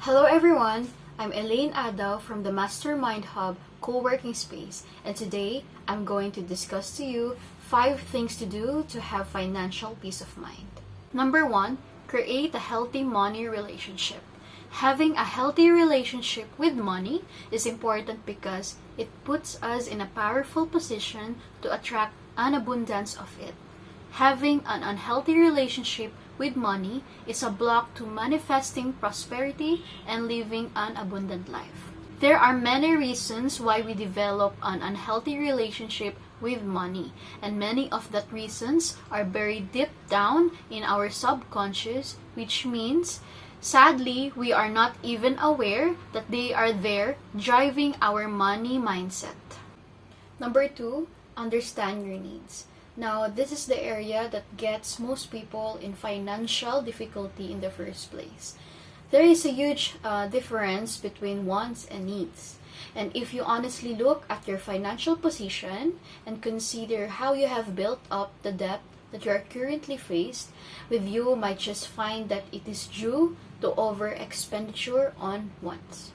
Hello everyone, I'm Elaine Adaw from the Mastermind Hub co-working space, and today I'm going to discuss to you 5 things to do to have financial peace of mind. Number 1, create a healthy money relationship. Having a healthy relationship with money is important because it puts us in a powerful position to attract an abundance of it. Having an unhealthy relationship with money is a block to manifesting prosperity and living an abundant life. There are many reasons why we develop an unhealthy relationship with money, and many of that reasons are buried deep down in our subconscious, which means sadly we are not even aware that they are there driving our money mindset. Number 2, understand your needs. Now, this is the area that gets most people in financial difficulty in the first place. There is a huge difference between wants and needs. And if you honestly look at your financial position and consider how you have built up the debt that you are currently faced with, you might just find that it is due to over expenditure on wants.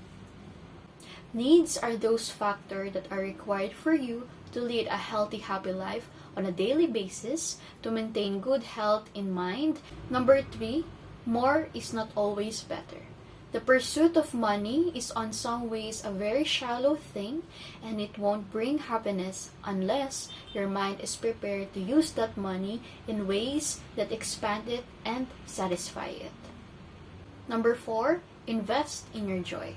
Needs are those factors that are required for you to lead a healthy, happy life on a daily basis, to maintain good health in mind. Number 3, more is not always better. The pursuit of money is on some ways a very shallow thing, and it won't bring happiness unless your mind is prepared to use that money in ways that expand it and satisfy it. Number 4, invest in your joy.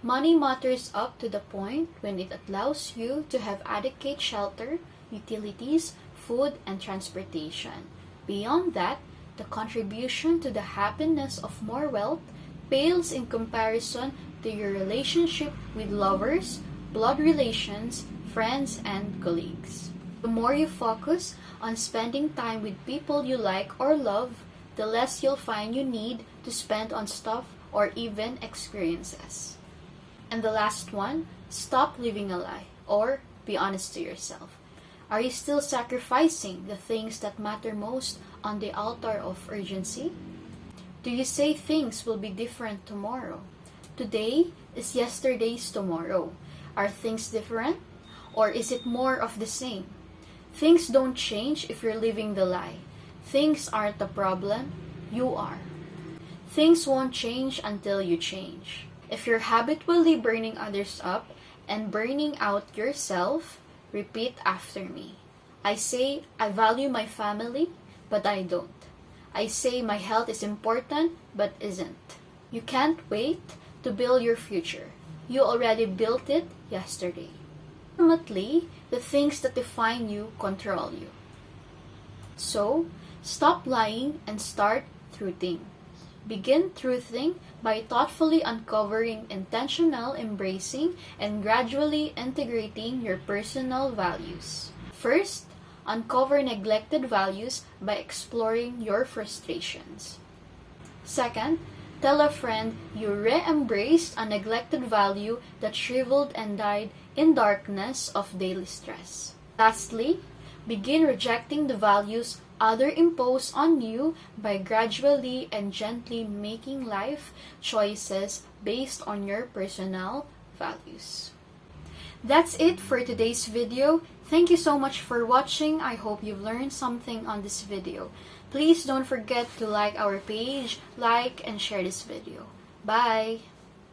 Money matters up to the point when it allows you to have adequate shelter, utilities, food, and transportation. Beyond that, the contribution to the happiness of more wealth pales in comparison to your relationship with lovers, blood relations, friends, and colleagues. The more you focus on spending time with people you like or love, the less you'll find you need to spend on stuff or even experiences. And the last one, stop living a lie, or be honest to yourself. Are you still sacrificing the things that matter most on the altar of urgency? Do you say things will be different tomorrow? Today is yesterday's tomorrow. Are things different? Or is it more of the same? Things don't change if you're living the lie. Things aren't the problem, you are. Things won't change until you change. If you're habitually burning others up and burning out yourself, repeat after me. I say I value my family, but I don't. I say my health is important, but isn't. You can't wait to build your future. You already built it yesterday. Ultimately, the things that define you control you. So, stop lying and start truthing. Begin truthing by thoughtfully uncovering intentional embracing and gradually integrating your personal values. First, uncover neglected values by exploring your frustrations. Second, tell a friend you re-embraced a neglected value that shriveled and died in darkness of daily stress. Lastly, begin rejecting the values others impose on you by gradually and gently making life choices based on your personal values. That's it for today's video. Thank you so much for watching. I hope you've learned something on this video. Please don't forget to like our page, like, and share this video. Bye!